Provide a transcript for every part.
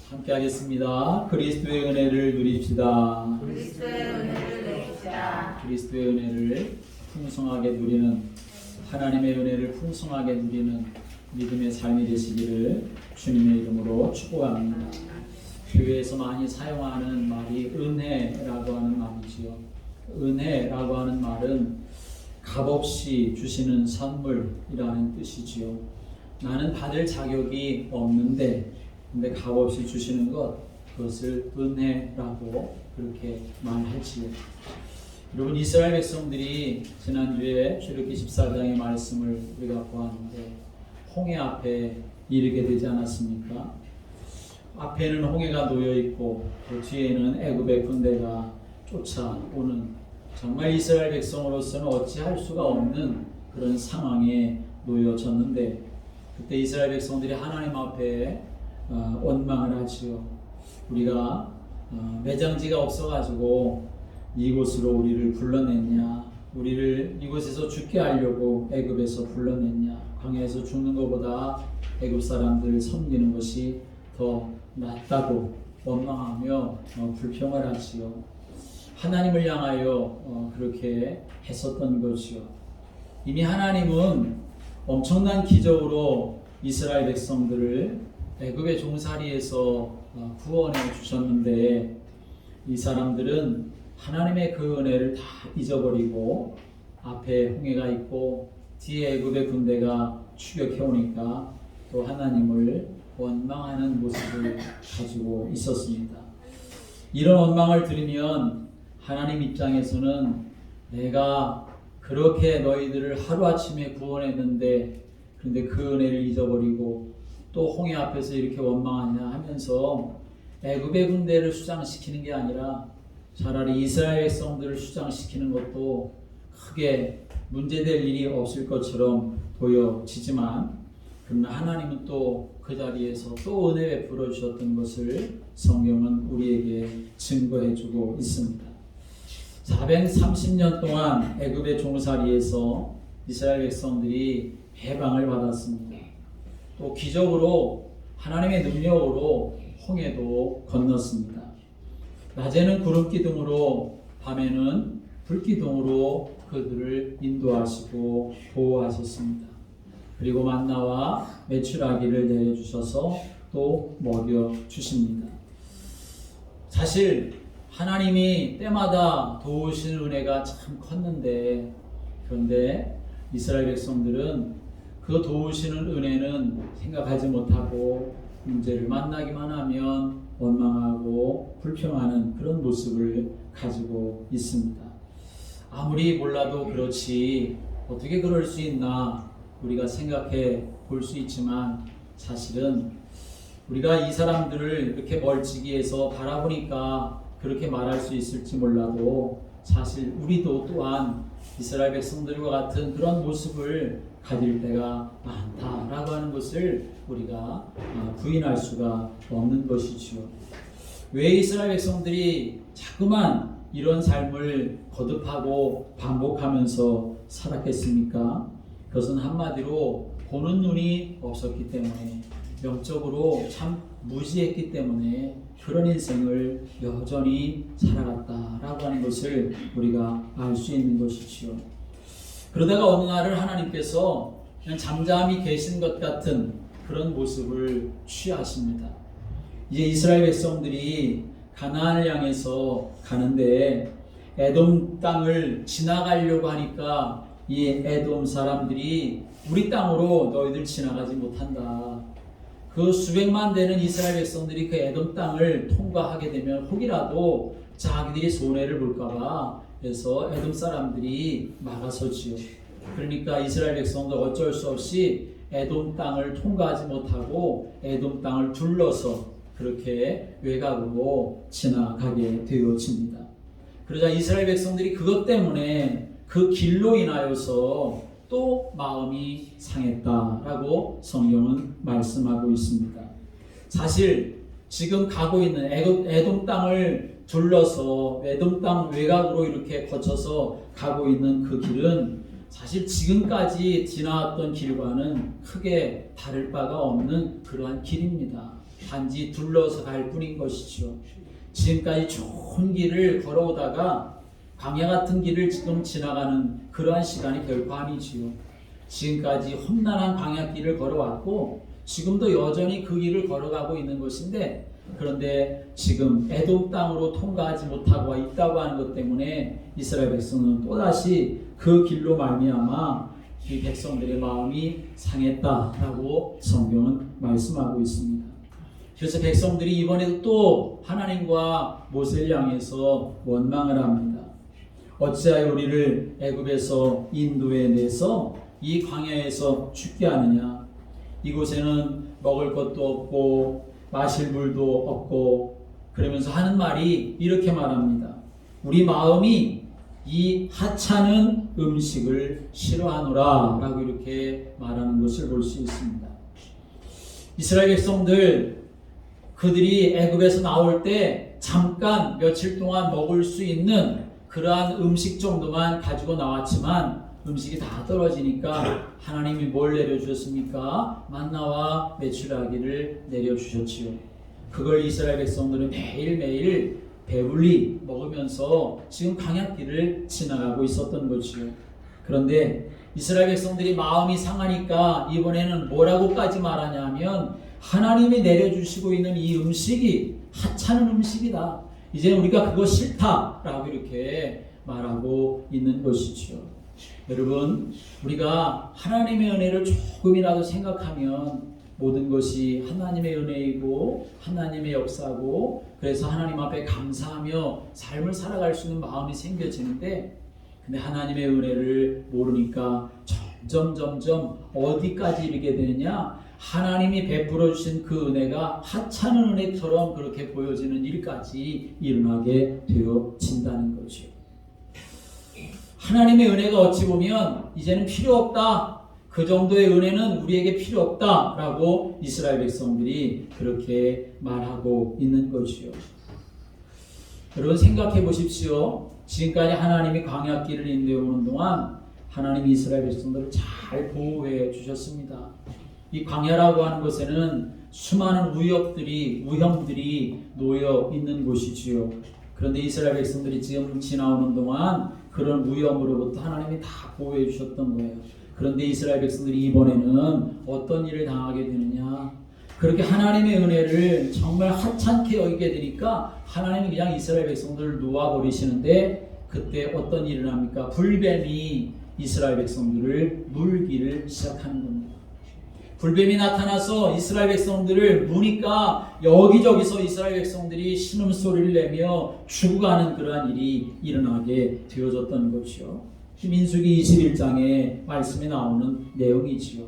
함께 하겠습니다. 그리스도의 은혜를 누립시다. 그리스도의 은혜를 누립시다. 그리스도의 은혜를 풍성하게 누리는, 하나님의 은혜를 풍성하게 누리는 믿음의 삶이 되시기를 주님의 이름으로 축복합니다. 교회에서 많이 사용하는 말이 은혜라고 하는 말이지요. 은혜라고 하는 말은 값없이 주시는 선물이라는 뜻이지요. 나는 받을 자격이 없는데 근데 값없이 주시는 것, 그것을 은혜라고 그렇게 말하지요. 여러분, 이스라엘 백성들이 지난주에 출애굽기 14장의 말씀을 우리가 보았는데 홍해 앞에 이르게 되지 않았습니까? 앞에는 홍해가 놓여 있고 그 뒤에는 애굽의 군대가 쫓아오는, 정말 이스라엘 백성으로서는 어찌할 수가 없는 그런 상황에 놓여졌는데, 그때 이스라엘 백성들이 하나님 앞에 원망을 하지요. 우리가 매장지가 없어가지고 이곳으로 우리를 불러냈냐, 우리를 이곳에서 죽게 하려고 애굽에서 불러냈냐, 광야에서 죽는 것보다 애굽 사람들을 섬기는 것이 더 낫다고 원망하며 불평을 하지요. 하나님을 향하여 그렇게 했었던 것이요. 이미 하나님은 엄청난 기적으로 이스라엘 백성들을 애굽의 종살이에서 구원해 주셨는데, 이 사람들은 하나님의 그 은혜를 다 잊어버리고 앞에 홍해가 있고 뒤에 애굽의 군대가 추격해 오니까 또 하나님을 원망하는 모습을 가지고 있었습니다. 이런 원망을 들으면 하나님 입장에서는 내가 그렇게 너희들을 하루아침에 구원했는데 그런데 그 은혜를 잊어버리고 또 홍해 앞에서 이렇게 원망하냐 하면서 애굽의 군대를 수장시키는 게 아니라 차라리 이스라엘 백성들을 수장시키는 것도 크게 문제될 일이 없을 것처럼 보여지지만, 그러나 하나님은 또 그 자리에서 또 은혜 베풀어 주셨던 것을 성경은 우리에게 증거해 주고 있습니다. 430년 동안 애굽의 종살이에서 이스라엘 백성들이 해방을 받았습니다. 또 기적으로 하나님의 능력으로 홍해도 건넜습니다. 낮에는 구름 기둥으로, 밤에는 불 기둥으로 그들을 인도하시고 보호하셨습니다. 그리고 만나와 메추라기를 내려주셔서 또 먹여주십니다. 사실 하나님이 때마다 도우시는 은혜가 참 컸는데, 그런데 이스라엘 백성들은 그 도우시는 은혜는 생각하지 못하고 문제를 만나기만 하면 원망하고 불평하는 그런 모습을 가지고 있습니다. 아무리 몰라도 그렇지 어떻게 그럴 수 있나 우리가 생각해 볼 수 있지만, 사실은 우리가 이 사람들을 이렇게 멀찍이에서 바라보니까 그렇게 말할 수 있을지 몰라도 사실 우리도 또한 이스라엘 백성들과 같은 그런 모습을 가질 때가 많다라고 하는 것을 우리가 부인할 수가 없는 것이지요. 왜 이스라엘 백성들이 자꾸만 이런 삶을 거듭하고 반복하면서 살았겠습니까? 그것은 한마디로 보는 눈이 없었기 때문에, 영적으로 참 무지했기 때문에 그런 인생을 여전히 살아갔다라고 하는 것을 우리가 알 수 있는 것이지요. 그러다가 어느 날을 하나님께서 그냥 잠잠히 계신 것 같은 그런 모습을 취하십니다. 이제 이스라엘 백성들이 가나안을 향해서 가는데 에돔 땅을 지나가려고 하니까 이 에돔 사람들이 우리 땅으로 너희들 지나가지 못한다. 그 수백만 되는 이스라엘 백성들이 그 에돔 땅을 통과하게 되면 혹이라도 자기들이 손해를 볼까봐 그래서 에돔 사람들이 막아서지요. 그러니까 이스라엘 백성도 어쩔 수 없이 에돔 땅을 통과하지 못하고 에돔 땅을 둘러서 그렇게 외곽으로 지나가게 되어집니다. 그러자 이스라엘 백성들이 그것 때문에 그 길로 인하여서 또 마음이 상했다라고 성경은 말씀하고 있습니다. 사실 지금 가고 있는 에돔 땅을 둘러서 에돔 땅 외곽으로 이렇게 거쳐서 가고 있는 그 길은 사실 지금까지 지나왔던 길과는 크게 다를 바가 없는 그러한 길입니다. 단지 둘러서 갈 뿐인 것이죠. 지금까지 좋은 길을 걸어오다가 광야 같은 길을 지금 지나가는 그러한 시간이 결코 아니지요. 지금까지 험난한 광야길을 걸어왔고 지금도 여전히 그 길을 걸어가고 있는 것인데, 그런데 지금 에돔 땅으로 통과하지 못하고 있다고 하는 것 때문에 이스라엘 백성은 또다시 그 길로 말미암아 이 백성들의 마음이 상했다라고 성경은 말씀하고 있습니다. 그래서 백성들이 이번에도 또 하나님과 모세를 향해서 원망을 합니다. 어찌하여 우리를 애굽에서 인도해 내서 이 광야에서 죽게 하느냐? 이곳에는 먹을 것도 없고 마실 물도 없고, 그러면서 하는 말이 이렇게 말합니다. 우리 마음이 이 하찮은 음식을 싫어하노라 라고 이렇게 말하는 것을 볼 수 있습니다. 이스라엘 백성들, 그들이 애굽에서 나올 때 잠깐 며칠 동안 먹을 수 있는 그러한 음식 정도만 가지고 나왔지만 음식이 다 떨어지니까 하나님이 뭘 내려주셨습니까? 만나와 메추라기를 내려주셨지요. 그걸 이스라엘 백성들은 매일매일 배불리 먹으면서 지금 광야길을 지나가고 있었던 거지요. 그런데 이스라엘 백성들이 마음이 상하니까 이번에는 뭐라고까지 말하냐면, 하나님이 내려주시고 있는 이 음식이 하찮은 음식이다. 이제 우리가 그거 싫다라고 이렇게 말하고 있는 것이죠. 여러분, 우리가 하나님의 은혜를 조금이라도 생각하면 모든 것이 하나님의 은혜이고 하나님의 역사고, 그래서 하나님 앞에 감사하며 삶을 살아갈 수 있는 마음이 생겨지는데, 근데 하나님의 은혜를 모르니까 점점 어디까지 이르게 되느냐? 하나님이 베풀어 주신 그 은혜가 하찮은 은혜처럼 그렇게 보여지는 일까지 일어나게 되어진다는 거죠. 하나님의 은혜가 어찌 보면 이제는 필요 없다, 그 정도의 은혜는 우리에게 필요 없다라고 이스라엘 백성들이 그렇게 말하고 있는 것이요. 여러분 생각해 보십시오. 지금까지 하나님이 광야길을 인도해 오는 동안 하나님이 이스라엘 백성들을 잘 보호해 주셨습니다. 이 광야라고 하는 것에는 수많은 위험들이 놓여 있는 곳이지요. 그런데 이스라엘 백성들이 지금 지나오는 동안 그런 위험으로부터 하나님이 다 보호해 주셨던 거예요. 그런데 이스라엘 백성들이 이번에는 어떤 일을 당하게 되느냐? 그렇게 하나님의 은혜를 정말 하찮게 여기게 되니까 하나님이 그냥 이스라엘 백성들을 놓아버리시는데, 그때 어떤 일을 합니까? 불뱀이 이스라엘 백성들을 물기를 시작하는 겁니다. 불뱀이 나타나서 이스라엘 백성들을 무니까 여기저기서 이스라엘 백성들이 신음소리를 내며 죽어가는 그러한 일이 일어나게 되어졌던 것이요. 민수기 21장에 말씀이 나오는 내용이지요.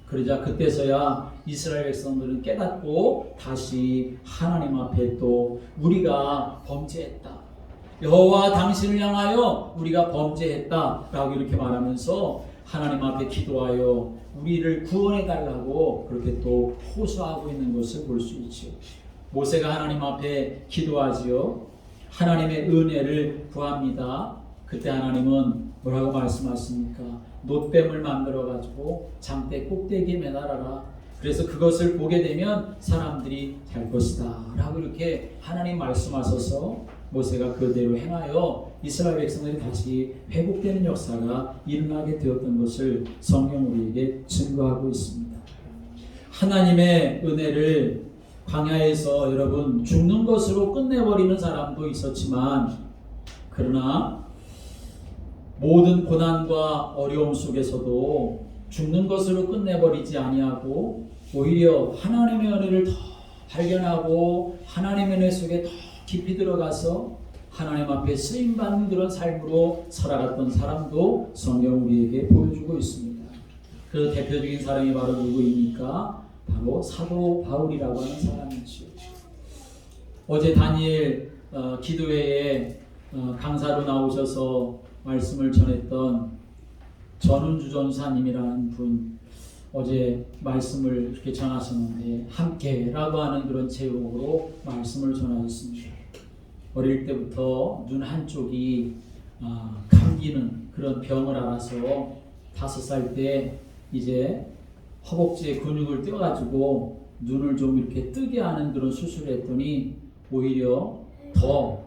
그러자 그때서야 이스라엘 백성들은 깨닫고 다시 하나님 앞에 또 우리가 범죄했다, 여호와 당신을 향하여 우리가 범죄했다 라고 이렇게 말하면서 하나님 앞에 기도하여 우리를 구원해 달라고 그렇게 또 호소하고 있는 것을 볼 수 있죠. 모세가 하나님 앞에 기도하지요. 하나님의 은혜를 구합니다. 그때 하나님은 뭐라고 말씀하십니까? 놋뱀을 만들어 가지고 장대 꼭대기에 매달아라. 그래서 그것을 보게 되면 사람들이 살 것이다 라고 이렇게 하나님 말씀하셔서 모세가 그대로 행하여 이스라엘 백성들이 다시 회복되는 역사가 일어나게 되었던 것을 성경 우리에게 증거하고 있습니다. 하나님의 은혜를 광야에서 여러분 죽는 것으로 끝내버리는 사람도 있었지만, 그러나 모든 고난과 어려움 속에서도 죽는 것으로 끝내버리지 아니하고 오히려 하나님의 은혜를 더 발견하고 하나님의 은혜 속에 더 깊이 들어가서 하나님 앞에 쓰임받는 그런 삶으로 살아갔던 사람도 성경 우리에게 보여주고 있습니다. 그 대표적인 사람이 바로 누구입니까? 바로 사도 바울이라고 하는 사람이죠. 어제 다니엘 기도회에 강사로 나오셔서 말씀을 전했던 전은주 전사님이라는 분, 어제 말씀을 이렇게 전하셨는데 함께라고 하는 그런 제목으로 말씀을 전하셨습니다. 어릴 때부터 눈 한쪽이 감기는 그런 병을 앓아서 5살 때 이제 허벅지에 근육을 떼어가지고 눈을 좀 이렇게 뜨게 하는 그런 수술을 했더니 오히려 더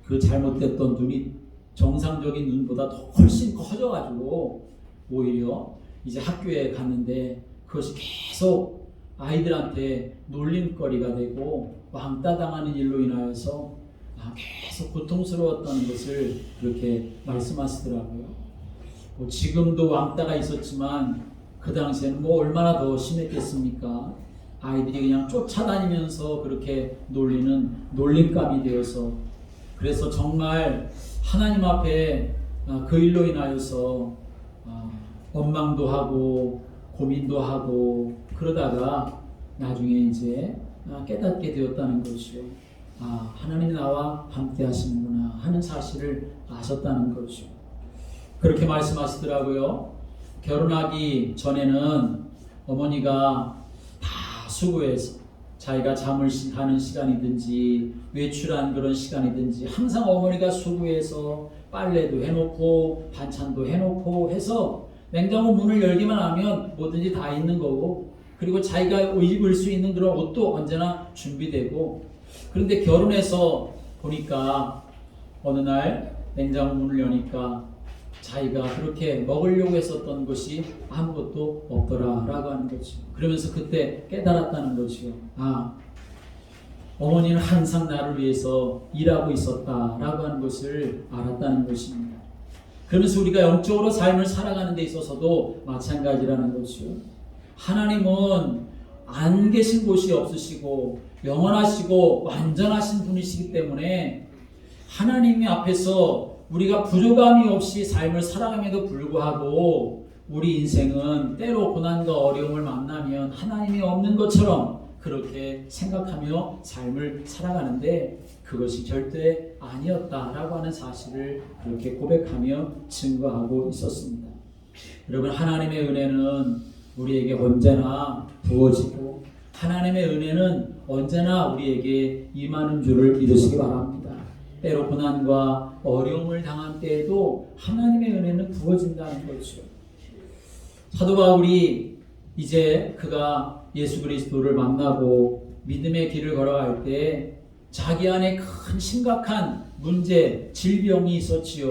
그 잘못됐던 눈이 정상적인 눈보다 더 훨씬 커져가지고 오히려 이제 학교에 갔는데 그것이 계속 아이들한테 놀림거리가 되고 왕따 당하는 일로 인하여서 계속 고통스러웠다는 것을 그렇게 말씀하시더라고요. 뭐 지금도 왕따가 있었지만 그 당시에는 뭐 얼마나 더 심했겠습니까? 아이들이 그냥 쫓아다니면서 그렇게 놀리는 놀림감이 되어서, 그래서 정말 하나님 앞에 그 일로 인하여서 원망도 하고 고민도 하고 그러다가 나중에 이제 깨닫게 되었다는 것이요. 하나님이 나와 함께 하시는구나 하는 사실을 아셨다는 것이요. 그렇게 말씀하시더라고요. 결혼하기 전에는 어머니가 다 수고해서 자기가 잠을 자는 시간이든지 외출한 그런 시간이든지 항상 어머니가 수고해서 빨래도 해놓고 반찬도 해놓고 해서 냉장고 문을 열기만 하면 뭐든지 다 있는 거고, 그리고 자기가 입을 수 있는 그런 옷도 언제나 준비되고. 그런데 결혼해서 보니까 어느 날 냉장고 문을 여니까 자기가 그렇게 먹으려고 했었던 것이 아무것도 없더라라고 하는 거죠. 그러면서 그때 깨달았다는 거죠. 어머니는 항상 나를 위해서 일하고 있었다라고 하는 것을 알았다는 것입니다. 그러면서 우리가 영적으로 삶을 살아가는 데 있어서도 마찬가지라는 거죠. 하나님은 안 계신 곳이 없으시고 영원하시고 완전하신 분이시기 때문에 하나님 앞에서 우리가 부족함이 없이 삶을 살아감에도 불구하고 우리 인생은 때로 고난과 어려움을 만나면 하나님이 없는 것처럼 그렇게 생각하며 삶을 살아가는데 그것이 절대 아니었다라고 하는 사실을 그렇게 고백하며 증거하고 있었습니다. 여러분, 하나님의 은혜는 우리에게 언제나 부어지고 하나님의 은혜는 언제나 우리에게 임하는 줄을 믿으시기 바랍니다. 때로 고난과 어려움을 당한 때에도 하나님의 은혜는 부어진다는 거죠. 사도 바울이 이제 그가 예수 그리스도를 만나고 믿음의 길을 걸어갈 때 자기 안에 큰 심각한 문제, 질병이 있었지요.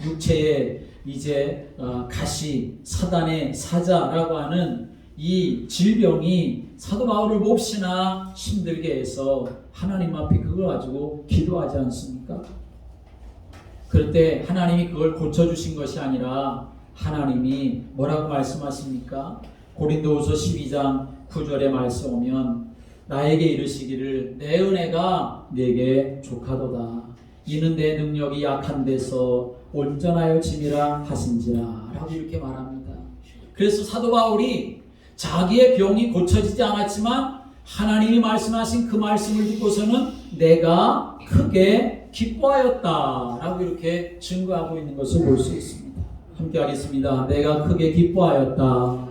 육체에 이제 가시, 사단의 사자라고 하는 이 질병이 사도 바울을 몹시나 힘들게 해서 하나님 앞에 그걸 가지고 기도하지 않습니까? 그럴 때 하나님이 그걸 고쳐주신 것이 아니라 하나님이 뭐라고 말씀하십니까? 고린도후서 12장 9절에 말씀 오면 나에게 이르시기를 내 은혜가 네게 족하도다. 이는 내 능력이 약한 데서 온전하여 짐이라 하신지라 라고 이렇게 말합니다. 그래서 사도 바울이 자기의 병이 고쳐지지 않았지만 하나님이 말씀하신 그 말씀을 듣고서는 내가 크게 기뻐하였다 라고 이렇게 증거하고 있는 것을 볼 수 있습니다. 함께 하겠습니다. 내가 크게 기뻐하였다.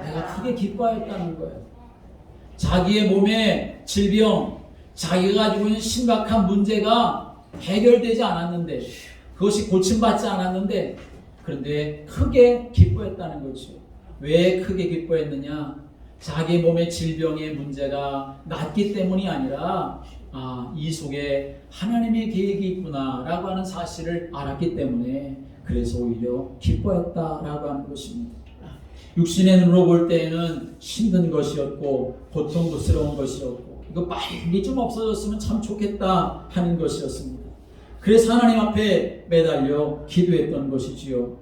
내가 크게 기뻐하였다는 거예요. 자기의 몸의 질병, 자기가 가지고 있는 심각한 문제가 해결되지 않았는데, 그것이 고침받지 않았는데, 그런데 크게 기뻐했다는 거죠. 왜 크게 기뻐했느냐? 자기 몸의 질병의 문제가 낫기 때문이 아니라 이 속에 하나님의 계획이 있구나 라고 하는 사실을 알았기 때문에 그래서 오히려 기뻐했다라고 하는 것입니다. 육신의 눈으로 볼 때에는 힘든 것이었고 고통스러운 것이었고 이거 빨리 좀 없어졌으면 참 좋겠다 하는 것이었습니다. 그래서 하나님 앞에 매달려 기도했던 것이지요.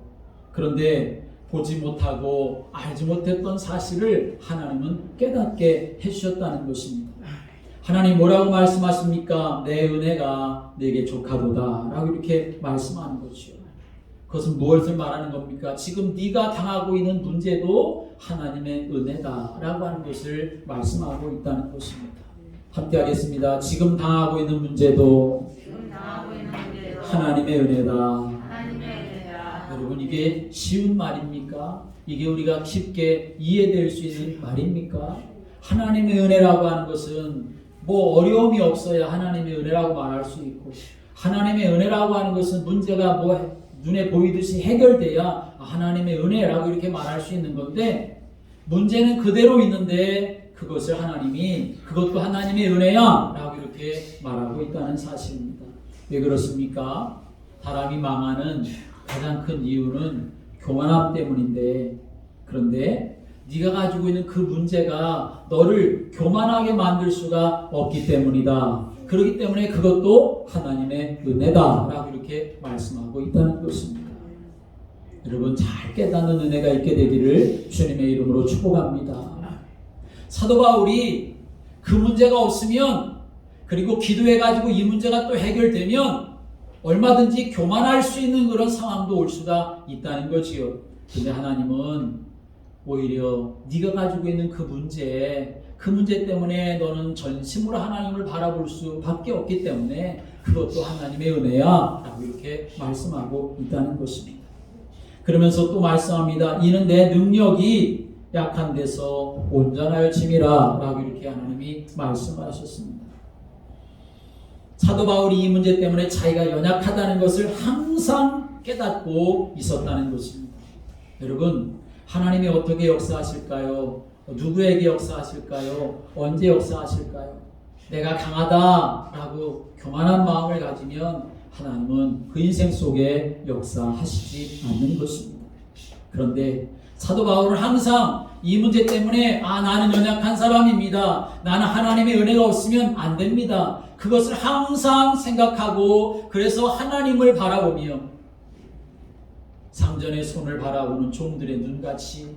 그런데 보지 못하고 알지 못했던 사실을 하나님은 깨닫게 해주셨다는 것입니다. 하나님 뭐라고 말씀하십니까? 내 은혜가 내게 족하도다 라고 이렇게 말씀하는 것이요. 그것은 무엇을 말하는 겁니까? 지금 네가 당하고 있는 문제도 하나님의 은혜다 라고 하는 것을 말씀하고 있다는 것입니다. 함께 하겠습니다. 지금 당하고 있는 문제도 하나님의 은혜다. 여러분, 이게 쉬운 말입니까? 이게 우리가 쉽게 이해될 수 있는 말입니까? 하나님의 은혜라고 하는 것은 뭐 어려움이 없어야 하나님의 은혜라고 말할 수 있고, 하나님의 은혜라고 하는 것은 문제가 눈에 보이듯이 해결돼야 하나님의 은혜라고 이렇게 말할 수 있는 건데, 문제는 그대로 있는데 그것을 하나님이 그것도 하나님의 은혜야 라고 이렇게 말하고 있다는 사실입니다. 왜 그렇습니까? 사람이 망하는 가장 큰 이유는 교만함 때문인데, 그런데 네가 가지고 있는 그 문제가 너를 교만하게 만들 수가 없기 때문이다. 그렇기 때문에 그것도 하나님의 은혜다 라고 이렇게 말씀하고 있다는 것입니다. 여러분, 잘 깨닫는 은혜가 있게 되기를 주님의 이름으로 축복합니다. 사도 바울이 그 문제가 없으면, 그리고 기도해가지고 이 문제가 또 해결되면 얼마든지 교만할 수 있는 그런 상황도 올 수가 있다는 거지요. 근데 하나님은 오히려 네가 가지고 있는 그 문제 때문에 너는 전심으로 하나님을 바라볼 수밖에 없기 때문에 그것도 하나님의 은혜야 라고 이렇게 말씀하고 있다는 것입니다. 그러면서 또 말씀합니다. 이는 내 능력이 약한 데서 온전하여 짐이라 라고 이렇게 하나님이 말씀하셨습니다. 사도 바울이 이 문제 때문에 자기가 연약하다는 것을 항상 깨닫고 있었다는 것입니다. 여러분, 하나님이 어떻게 역사하실까요? 누구에게 역사하실까요? 언제 역사하실까요? 내가 강하다라고 교만한 마음을 가지면 하나님은 그 인생 속에 역사하시지 않는 것입니다. 그런데 사도 바울은 항상 이 문제 때문에 나는 연약한 사람입니다. 나는 하나님의 은혜가 없으면 안 됩니다. 그것을 항상 생각하고, 그래서 하나님을 바라보며 상전의 손을 바라보는 종들의 눈같이,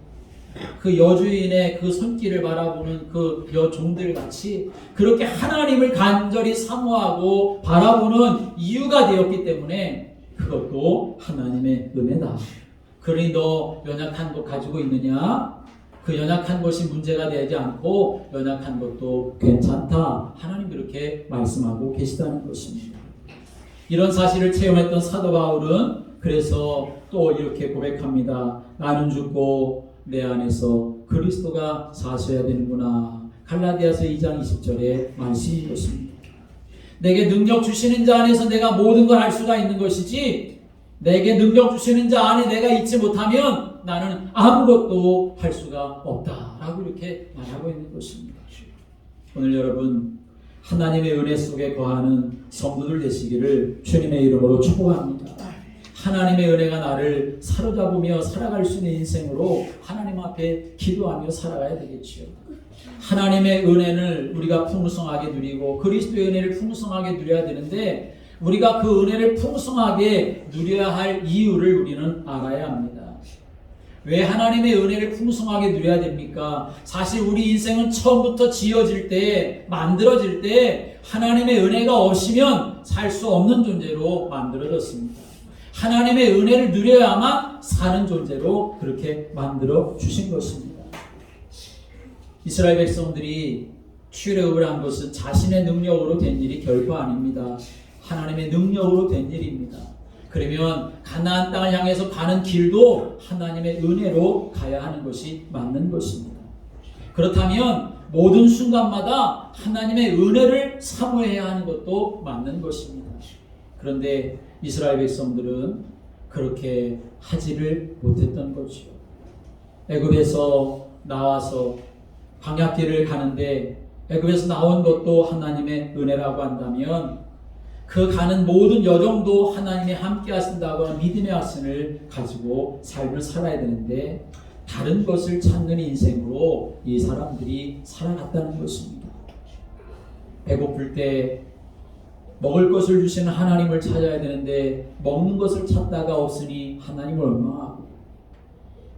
그 여주인의 그 손길을 바라보는 그 여종들 같이 그렇게 하나님을 간절히 사모하고 바라보는 이유가 되었기 때문에 그것도 하나님의 은혜다. 그러니 너 연약한 것 가지고 있느냐? 그 연약한 것이 문제가 되지 않고 연약한 것도 괜찮다. 하나님 그렇게 말씀하고 계시다는 것입니다. 이런 사실을 체험했던 사도 바울은 그래서 또 이렇게 고백합니다. 나는 죽고 내 안에서 그리스도가 사셔야 되는구나. 갈라디아서 2장 20절의 말씀인 것입니다. 내게 능력 주시는 자 안에서 내가 모든 걸 할 수가 있는 것이지, 내게 능력 주시는 자 안에 내가 있지 못하면 나는 아무것도 할 수가 없다 라고 이렇게 말하고 있는 것입니다. 오늘 여러분, 하나님의 은혜 속에 거하는 성도들 되시기를 주님의 이름으로 축복합니다. 하나님의 은혜가 나를 사로잡으며 살아갈 수 있는 인생으로 하나님 앞에 기도하며 살아가야 되겠지요. 하나님의 은혜를 우리가 풍성하게 누리고 그리스도의 은혜를 풍성하게 누려야 되는데, 우리가 그 은혜를 풍성하게 누려야 할 이유를 우리는 알아야 합니다. 왜 하나님의 은혜를 풍성하게 누려야 됩니까? 사실 우리 인생은 처음부터 지어질 때, 만들어질 때 하나님의 은혜가 없으면 살 수 없는 존재로 만들어졌습니다. 하나님의 은혜를 누려야만 사는 존재로 그렇게 만들어 주신 것입니다. 이스라엘 백성들이 출애굽을 한 것은 자신의 능력으로 된 일이 결코 아닙니다. 하나님의 능력으로 된 일입니다. 그러면 가나안 땅을 향해서 가는 길도 하나님의 은혜로 가야 하는 것이 맞는 것입니다. 그렇다면 모든 순간마다 하나님의 은혜를 사모해야 하는 것도 맞는 것입니다. 그런데 이스라엘 백성들은 그렇게 하지를 못했던 거죠. 애굽에서 나와서 광야길을 가는데 애굽에서 나온 것도 하나님의 은혜라고 한다면, 그 가는 모든 여정도 하나님이 함께 하신다고 하는 믿음의 확신을 가지고 삶을 살아야 되는데, 다른 것을 찾는 인생으로 이 사람들이 살아갔다는 것입니다. 배고플 때 먹을 것을 주시는 하나님을 찾아야 되는데 먹는 것을 찾다가 없으니 하나님을 원망하고,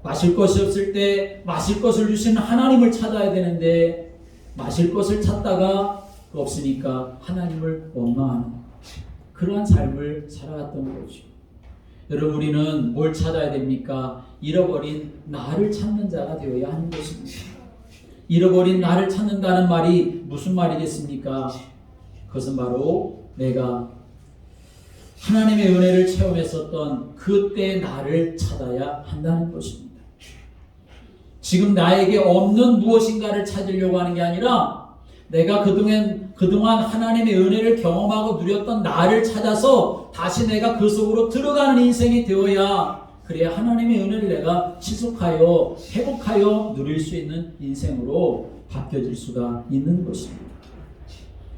마실 것이 없을 때 마실 것을 주시는 하나님을 찾아야 되는데 마실 것을 찾다가 없으니까 하나님을 원망하는 그러한 삶을 살아갔던 거죠. 여러분, 우리는 뭘 찾아야 됩니까? 잃어버린 나를 찾는 자가 되어야 하는 것입니다. 잃어버린 나를 찾는다는 말이 무슨 말이겠습니까? 그것은 바로 내가 하나님의 은혜를 체험했었던 그때의 나를 찾아야 한다는 것입니다. 지금 나에게 없는 무엇인가를 찾으려고 하는 게 아니라 내가 그동안 하나님의 은혜를 경험하고 누렸던 나를 찾아서 다시 내가 그 속으로 들어가는 인생이 되어야, 그래야 하나님의 은혜를 내가 지속하여 회복하여 누릴 수 있는 인생으로 바뀌어질 수가 있는 것입니다.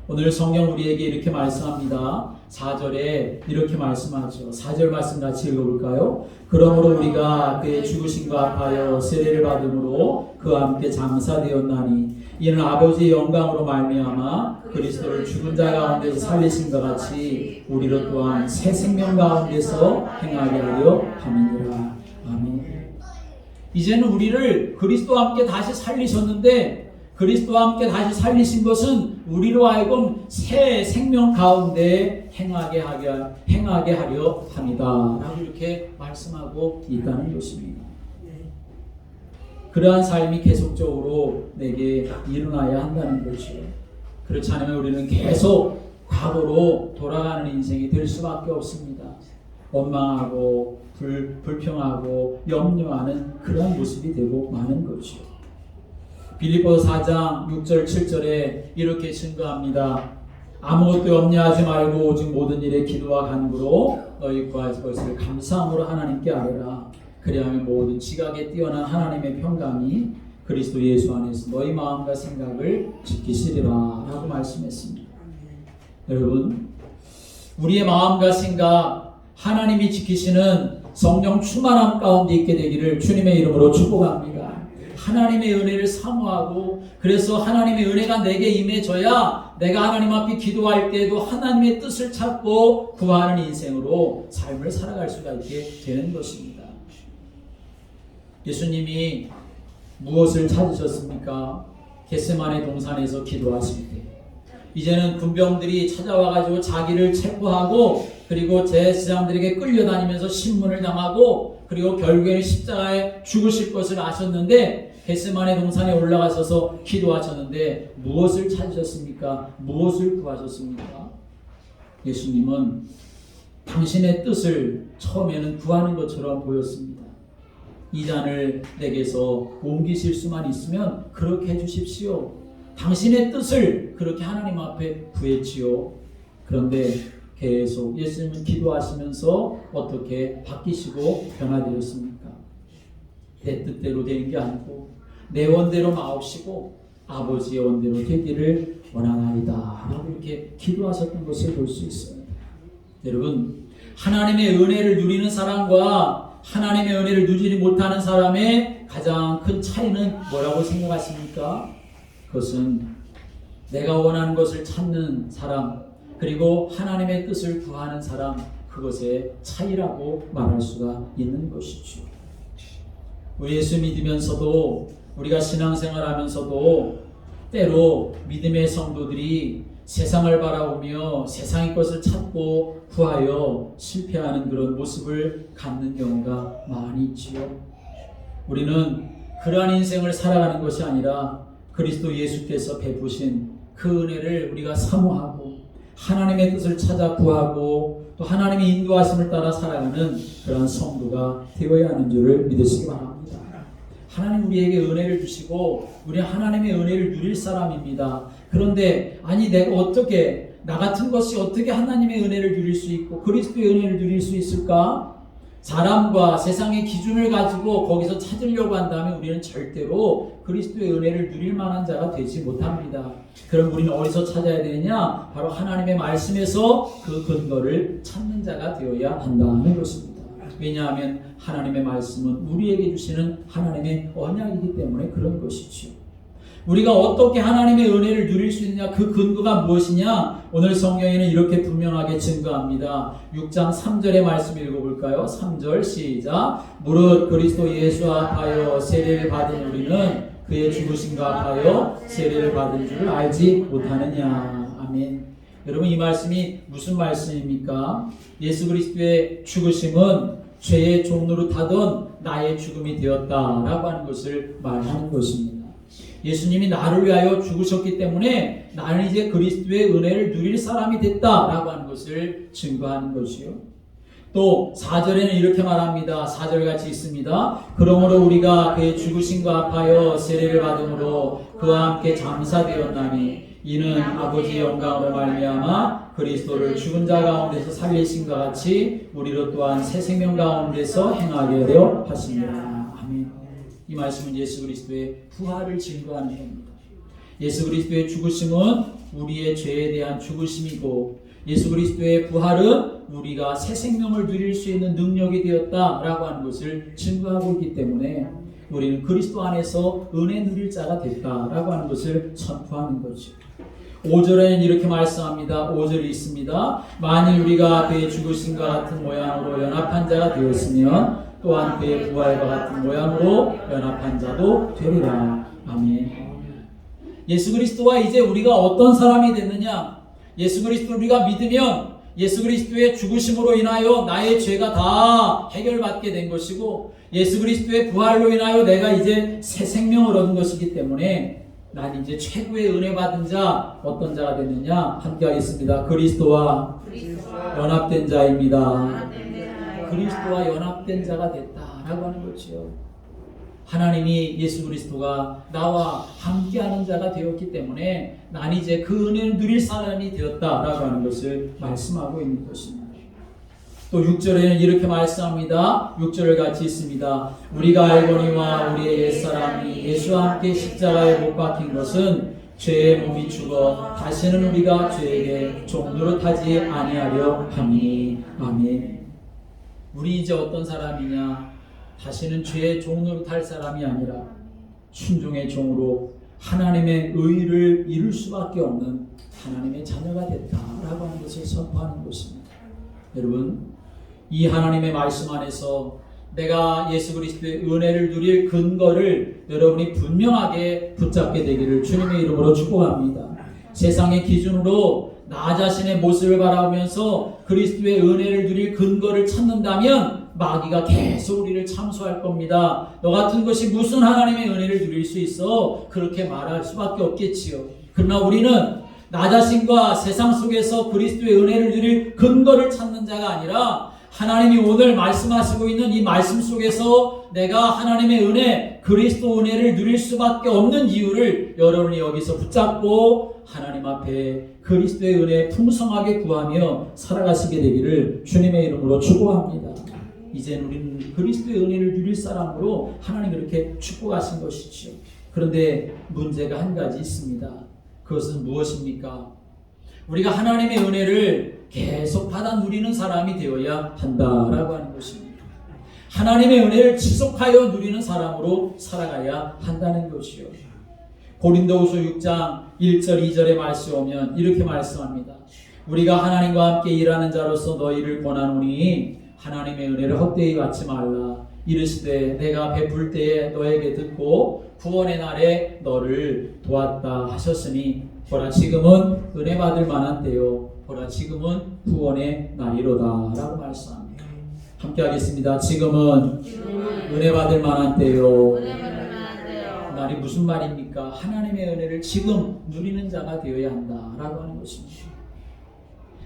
오늘 성경 우리에게 이렇게 말씀합니다. 4절에 이렇게 말씀하죠. 4절 말씀 같이 읽어볼까요? 그러므로 우리가 그의 죽으심과 합하여 세례를 받음으로 그와 함께 장사되었나니 이는 아버지의 영광으로 말미암아 그리스도를 죽은 자 가운데서 살리신것 같이 우리로 또한 새 생명 가운데서 행하게 하려 함이니라. 아멘. 이제는 우리를 그리스도와 함께 다시 살리셨는데, 그리스도와 함께 다시 살리신 것은 우리로 하여금 새 생명 가운데 행하게 하려 합니다. 라고 이렇게 말씀하고 있다는 것입니다. 그러한 삶이 계속적으로 내게 일어나야 한다는 것이요. 그렇지 않으면 우리는 계속 과거로 돌아가는 인생이 될 수밖에 없습니다. 원망하고 불평하고 염려하는 그런 모습이 되고 마는 것이요. 빌립보서 4장 6절 7절에 이렇게 증거합니다. 아무것도 염려하지 말고 오직 모든 일에 기도와 간구로 너희 구할 것을 감사함으로 하나님께 아뢰라. 그리하면 모든 지각에 뛰어난 하나님의 평강이 그리스도 예수 안에서 너희 마음과 생각을 지키시리라 라고 말씀했습니다. 여러분, 우리의 마음과 생각 하나님이 지키시는 성령 충만함 가운데 있게 되기를 주님의 이름으로 축복합니다. 하나님의 은혜를 사모하고, 그래서 하나님의 은혜가 내게 임해져야 내가 하나님 앞에 기도할 때에도 하나님의 뜻을 찾고 구하는 인생으로 삶을 살아갈 수가 있게 되는 것입니다. 예수님이 무엇을 찾으셨습니까? 겟세마네 동산에서 기도하실 때 이제는 군병들이 찾아와가지고 자기를 체포하고, 그리고 제사장들에게 끌려다니면서 신문을 당하고, 그리고 결국에는 십자가에 죽으실 것을 아셨는데 겟세마네 동산에 올라가셔서 기도하셨는데 무엇을 찾으셨습니까? 무엇을 구하셨습니까? 예수님은 당신의 뜻을 처음에는 구하는 것처럼 보였습니다. 이 잔을 내게서 옮기실 수만 있으면 그렇게 해주십시오. 당신의 뜻을 그렇게 하나님 앞에 구했지요. 그런데 계속 예수님은 기도하시면서 어떻게 바뀌시고 변화되었습니까? 내 뜻대로 되는 게 아니고 내 원대로 마옵시고 아버지의 원대로 되기를 원하나이다 라고 이렇게 기도하셨던 것을 볼 수 있어요. 여러분, 하나님의 은혜를 누리는 사람과 하나님의 은혜를 누리지 못하는 사람의 가장 큰 차이는 뭐라고 생각하십니까? 그것은 내가 원하는 것을 찾는 사람, 그리고 하나님의 뜻을 구하는 사람, 그것의 차이라고 말할 수가 있는 것이죠. 우리 예수 믿으면서도, 우리가 신앙생활하면서도 때로 믿음의 성도들이 세상을 바라보며 세상의 것을 찾고 구하여 실패하는 그런 모습을 갖는 경우가 많이 있지요. 우리는 그러한 인생을 살아가는 것이 아니라 그리스도 예수께서 베푸신 그 은혜를 우리가 사모하고 하나님의 뜻을 찾아 구하고 또 하나님의 인도하심을 따라 살아가는 그런 성도가 되어야 하는 줄을 믿으시기 바랍니다. 하나님 우리에게 은혜를 주시고 우리 하나님의 은혜를 누릴 사람입니다. 그런데 아니 내가 어떻게, 나 같은 것이 어떻게 하나님의 은혜를 누릴 수 있고 그리스도의 은혜를 누릴 수 있을까? 사람과 세상의 기준을 가지고 거기서 찾으려고 한다면 우리는 절대로 그리스도의 은혜를 누릴 만한 자가 되지 못합니다. 그럼 우리는 어디서 찾아야 되느냐? 바로 하나님의 말씀에서 그 근거를 찾는 자가 되어야 한다는 것입니다. 왜냐하면 하나님의 말씀은 우리에게 주시는 하나님의 언약이기 때문에 그런 것이죠. 우리가 어떻게 하나님의 은혜를 누릴 수 있느냐, 그 근거가 무엇이냐? 오늘 성경에는 이렇게 분명하게 증거합니다. 6장 3절의 말씀 읽어볼까요? 3절 시작. 무릇 그리스도 예수와 합하여 세례를 받은 우리는 그의 죽으심과 합하여 세례를 받은 줄을 알지 못하느냐. 아멘. 여러분, 이 말씀이 무슨 말씀입니까? 예수 그리스도의 죽으심은 죄의 종노릇하던 나의 죽음이 되었다라고 하는 것을 말하는 것입니다. 예수님이 나를 위하여 죽으셨기 때문에 나는 이제 그리스도의 은혜를 누릴 사람이 됐다라고 하는 것을 증거하는 것이요. 또 4절에는 이렇게 말합니다. 4절 같이 있습니다. 그러므로 우리가 그의 죽으심과 합하여 세례를 받음으로 그와 함께 장사되었나니 이는 아버지 영광으로 말미암아 그리스도를 죽은 자 가운데서 살리신과 같이 우리로 또한 새 생명 가운데서 행하게 되어 하십니다. 아멘. 이 말씀은 예수 그리스도의 부활을 증거하는 겁니다. 예수 그리스도의 죽으심은 우리의 죄에 대한 죽으심이고 예수 그리스도의 부활은 우리가 새 생명을 누릴 수 있는 능력이 되었다라고 하는 것을 증거하고 있기 때문에 우리는 그리스도 안에서 은혜 누릴 자가 됐다라고 하는 것을 선포하는 거죠. 5절에는 이렇게 말씀합니다. 5절이 있습니다. 만일 우리가 그의 죽으심과 같은 모양으로 연합한 자가 되었으면 또한 그의 부활과 같은 모양으로 연합한 자도 되리라. 아멘. 예수 그리스도와 이제 우리가 어떤 사람이 됐느냐? 예수 그리스도를 우리가 믿으면 예수 그리스도의 죽으심으로 인하여 나의 죄가 다 해결받게 된 것이고 예수 그리스도의 부활로 인하여 내가 이제 새 생명을 얻은 것이기 때문에 난 이제 최고의 은혜 받은 자 어떤 자가 됐느냐? 함께 하겠습니다. 그리스도와 연합된 자입니다. 그리스도와 연합된 자가 됐다라고 하는 거죠. 하나님이 예수 그리스도가 나와 함께하는 자가 되었기 때문에 난 이제 그 은혜를 누릴 사람이 되었다라고 하는 것을 말씀하고 있는 것입니다. 또 6절에는 이렇게 말씀합니다. 6절을 같이 있습니다. 우리가 알거니와 우리의 옛사람이 예수와 함께 십자가에 못 박힌 것은 죄의 몸이 죽어 다시는 우리가 죄에게 종 노릇하지 아니하려 함이니. 아멘. 우리 이제 어떤 사람이냐? 다시는 죄의 종 노릇할 사람이 아니라 순종의 종으로 하나님의 의를 이룰 수밖에 없는 하나님의 자녀가 됐다라고 하는 것을 선포하는 것입니다. 여러분, 이 하나님의 말씀 안에서 내가 예수 그리스도의 은혜를 누릴 근거를 여러분이 분명하게 붙잡게 되기를 주님의 이름으로 축복합니다. 세상의 기준으로 나 자신의 모습을 바라보면서 그리스도의 은혜를 누릴 근거를 찾는다면 마귀가 계속 우리를 참소할 겁니다. 너 같은 것이 무슨 하나님의 은혜를 누릴 수 있어? 그렇게 말할 수밖에 없겠지요. 그러나 우리는 나 자신과 세상 속에서 그리스도의 은혜를 누릴 근거를 찾는 자가 아니라 하나님이 오늘 말씀하시고 있는 이 말씀 속에서 내가 하나님의 은혜, 그리스도 은혜를 누릴 수밖에 없는 이유를 여러분이 여기서 붙잡고 하나님 앞에 그리스도의 은혜 풍성하게 구하며 살아가시게 되기를 주님의 이름으로 축복합니다. 이제 우리는 그리스도의 은혜를 누릴 사람으로 하나님 그렇게 축복하신 것이죠. 그런데 문제가 한 가지 있습니다. 그것은 무엇입니까? 우리가 하나님의 은혜를 계속 받아 누리는 사람이 되어야 한다라고 하는 것입니다. 하나님의 은혜를 지속하여 누리는 사람으로 살아가야 한다는 것이요. 고린도후서 6장 1절 2절의 말씀에 오면 이렇게 말씀합니다. 우리가 하나님과 함께 일하는 자로서 너희를 권하노니 하나님의 은혜를 헛되이 받지 말라. 이르시되 내가 베풀 때에 너에게 듣고 구원의 날에 너를 도왔다 하셨으니 보라 지금은 은혜 받을 만한 때요 보라 지금은 구원의 날이로다 라고 말씀합니다. 함께 하겠습니다. 지금은 은혜 받을 만한 때요. 말이 무슨 말입니까? 하나님의 은혜를 지금 누리는 자가 되어야 한다라고 하는 것입니다.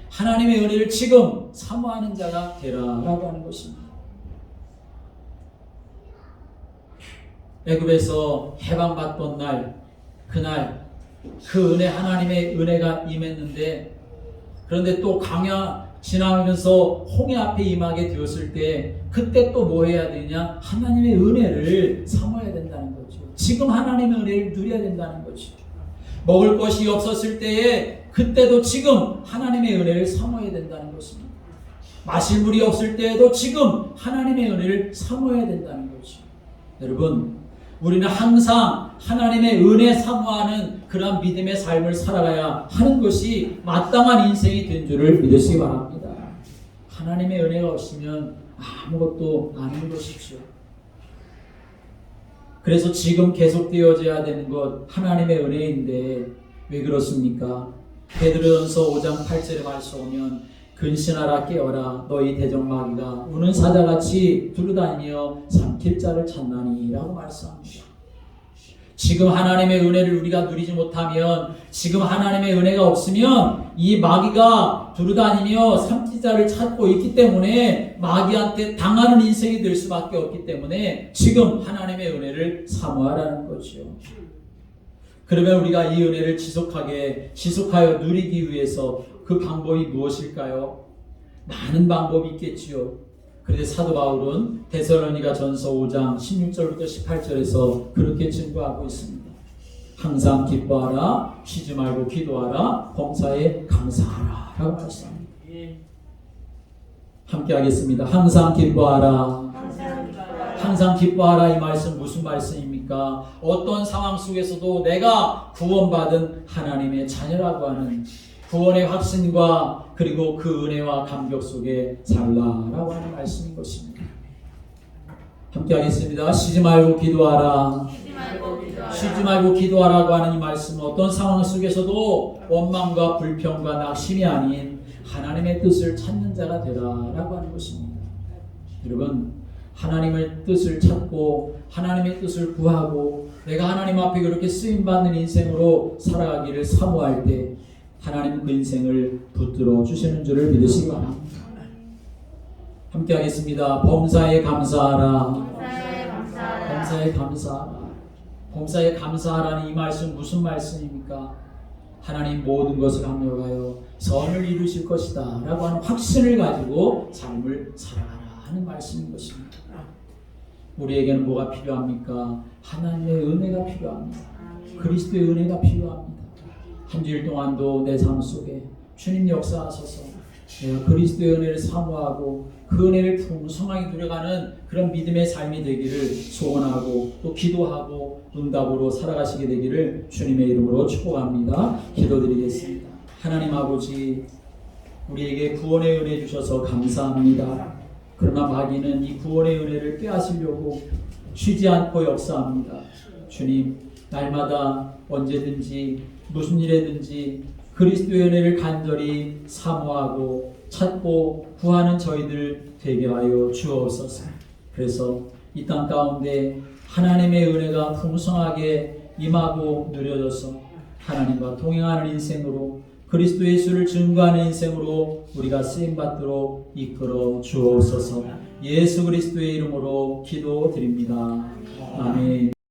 하나님의 은혜를 지금 사모하는 자가 되라라고 하는 것입니다. 애굽에서 해방받던 날, 그날 그 은혜, 하나님의 은혜가 임했는데, 그런데 또 강야 지나면서 홍해 앞에 임하게 되었을 때 그때 또 뭐 해야 되냐? 하나님의 은혜를 사모해야 된다는 거죠. 지금 하나님의 은혜를 누려야 된다는 거죠. 먹을 것이 없었을 때에 그때도 지금 하나님의 은혜를 사모해야 된다는 것입니다. 마실 물이 없을 때에도 지금 하나님의 은혜를 사모해야 된다는 거죠. 여러분, 우리는 항상 하나님의 은혜 사모하는 그런 믿음의 삶을 살아가야 하는 것이 마땅한 인생이 된 줄을 믿으시기 바랍니다. 하나님의 은혜가 없으면 아무것도 아닌 것이죠. 그래서 지금 계속되어져야 되는 것 하나님의 은혜인데 왜 그렇습니까? 베드로전서 5장 8절에 말씀 오면 근신하라 깨어라 너희 대적마귀가 우는 사자같이 두루다니며 삼킬 자를 찾나니 라고 말씀합니다. 지금 하나님의 은혜를 우리가 누리지 못하면, 지금 하나님의 은혜가 없으면 이 마귀가 두루다니며 삼키자를 찾고 있기 때문에 마귀한테 당하는 인생이 될 수밖에 없기 때문에 지금 하나님의 은혜를 사모하라는 거죠. 그러면 우리가 이 은혜를 지속하여 누리기 위해서 그 방법이 무엇일까요? 많은 방법이 있겠지요. 그런데 사도 바울은 데살로니가 전서 5장 16절부터 18절에서 그렇게 증거하고 있습니다. 항상 기뻐하라, 쉬지 말고 기도하라, 범사에 감사하라 라고 말씀합니다. 함께 하겠습니다. 항상 기뻐하라. 항상 기뻐하라. 이 말씀 무슨 말씀입니까? 어떤 상황 속에서도 내가 구원받은 하나님의 자녀라고 하는 구원의 확신과 그리고 그 은혜와 감격 속에 살라라고 하는 말씀인 것입니다. 함께 하겠습니다. 쉬지 말고 기도하라. 쉬지 말고 기도하라고 하는 이 말씀은 어떤 상황 속에서도 원망과 불평과 낙심이 아닌 하나님의 뜻을 찾는 자가 되라라고 하는 것입니다. 여러분, 하나님의 뜻을 찾고 하나님의 뜻을 구하고 내가 하나님 앞에 그렇게 쓰임받는 인생으로 살아가기를 사모할 때 하나님은 그 인생을 붙들어 주시는 줄을 믿으시기 바랍니다. 함께 하겠습니다. 범사에 감사하라. 범사에 감사하라. 범사에 감사하라는 이 말씀 무슨 말씀입니까? 하나님 모든 것을 합력하여 선을 이루실 것이다 라고 하는 확신을 가지고 삶을 살아가라 하는 말씀인 것입니다. 우리에게는 뭐가 필요합니까? 하나님의 은혜가 필요합니다. 그리스도의 은혜가 필요합니다. 한 주일 동안도 내 삶 속에 주님 역사하셔서 내가 그리스도의 은혜를 사모하고 그 은혜를 풍성하게 누려가는 그런 믿음의 삶이 되기를 소원하고 또 기도하고 응답으로 살아가시게 되기를 주님의 이름으로 축복합니다. 기도드리겠습니다. 하나님 아버지, 우리에게 구원의 은혜 주셔서 감사합니다. 그러나 마귀는 이 구원의 은혜를 빼앗으려고 쉬지 않고 역사합니다. 주님, 날마다 언제든지 무슨 일에든지 그리스도의 은혜를 간절히 사모하고 찾고 구하는 저희들 되게 하여 주옵소서. 그래서 이 땅 가운데 하나님의 은혜가 풍성하게 임하고 누려져서 하나님과 동행하는 인생으로 그리스도 예수를 증거하는 인생으로 우리가 쓰임받도록 이끌어 주옵소서. 예수 그리스도의 이름으로 기도드립니다. 아멘.